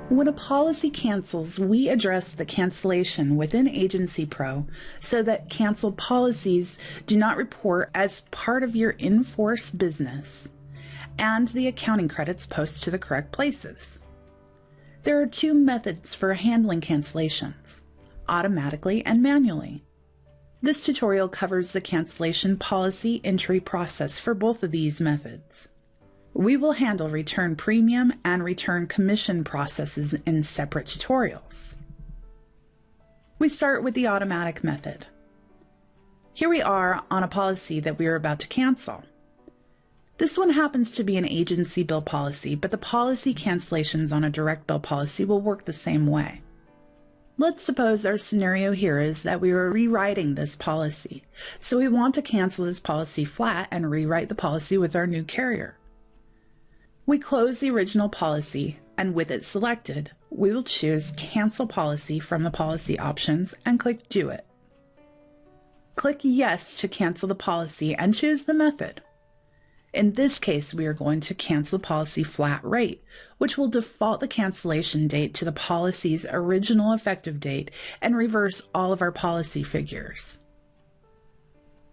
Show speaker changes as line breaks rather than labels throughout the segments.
When a policy cancels, we address the cancellation within AgencyPro so that canceled policies do not report as part of your in-force business, and the accounting credits post to the correct places. There are two methods for handling cancellations: automatically and manually. This tutorial covers the cancellation policy entry process for both of these methods. We will handle return premium and return commission processes in separate tutorials. We start with the automatic method. Here we are on a policy that we are about to cancel. This one happens to be an agency bill policy, but the policy cancellations on a direct bill policy will work the same way. Let's suppose our scenario here is that we are rewriting this policy, so we want to cancel this policy flat and rewrite the policy with our new carrier. We close the original policy, and with it selected, we will choose Cancel Policy from the policy options and click Do It. Click Yes to cancel the policy and choose the method. In this case, we are going to cancel the policy flat rate, which will default the cancellation date to the policy's original effective date and reverse all of our policy figures.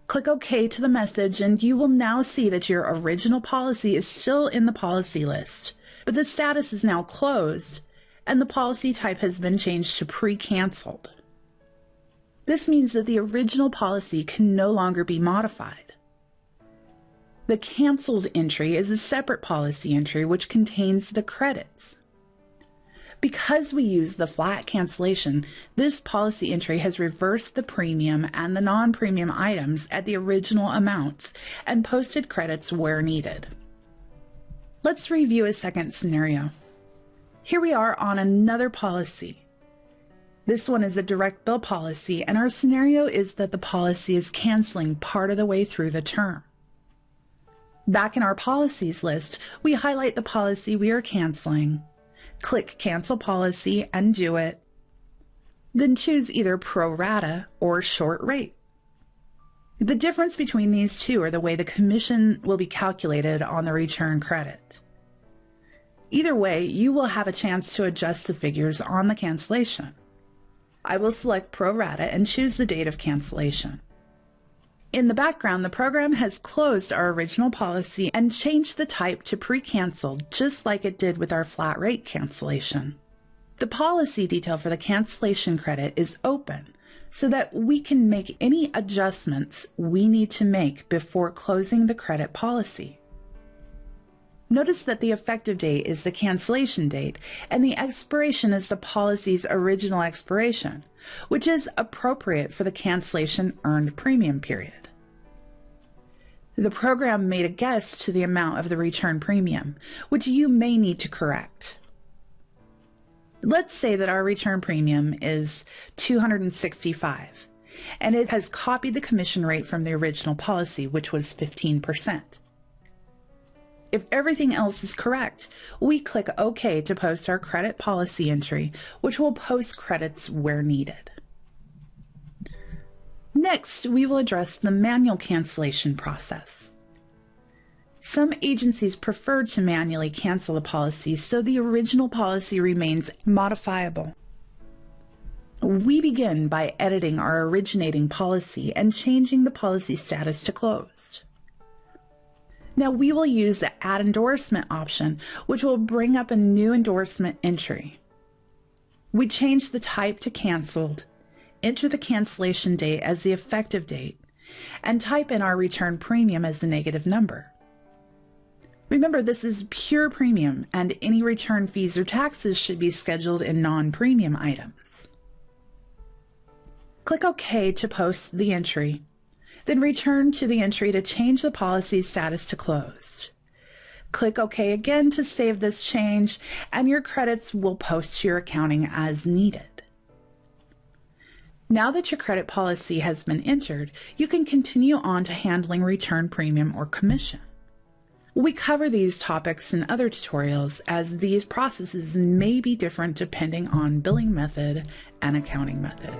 Click OK to the message, and you will now see that your original policy is still in the policy list, but the status is now closed, and the policy type has been changed to pre-canceled. This means that the original policy can no longer be modified. The canceled entry is a separate policy entry which contains the credits. Because we use the flat cancellation, this policy entry has reversed the premium and the non-premium items at the original amounts and posted credits where needed. Let's review a second scenario. Here we are on another policy. This one is a direct bill policy, and our scenario is that the policy is canceling part of the way through the term. Back in our policies list, we highlight the policy we are canceling, click Cancel Policy and Do It, then choose either pro rata or short rate. The difference between these two are the way the commission will be calculated on the return credit. Either way, you will have a chance to adjust the figures on the cancellation. I will select pro rata and choose the date of cancellation. In the background, the program has closed our original policy and changed the type to pre-canceled, just like it did with our flat rate cancellation. The policy detail for the cancellation credit is open, so that we can make any adjustments we need to make before closing the credit policy. Notice that the effective date is the cancellation date, and the expiration is the policy's original expiration, which is appropriate for the cancellation earned premium period. The program made a guess to the amount of the return premium, which you may need to correct. Let's say that our return premium is $265, and it has copied the commission rate from the original policy, which was 15%. If everything else is correct, we click OK to post our credit policy entry, which will post credits where needed. Next, we will address the manual cancellation process. Some agencies prefer to manually cancel the policy so the original policy remains modifiable. We begin by editing our originating policy and changing the policy status to closed. Now we will use the Add Endorsement option, which will bring up a new endorsement entry. We change the type to canceled, enter the cancellation date as the effective date, and type in our return premium as the negative number. Remember, this is pure premium, and any return fees or taxes should be scheduled in non-premium items. Click OK to post the entry, then return to the entry to change the policy status to closed. Click OK again to save this change, and your credits will post to your accounting as needed. Now that your credit policy has been entered, you can continue on to handling return premium or commission. We cover these topics in other tutorials, as these processes may be different depending on billing method and accounting method.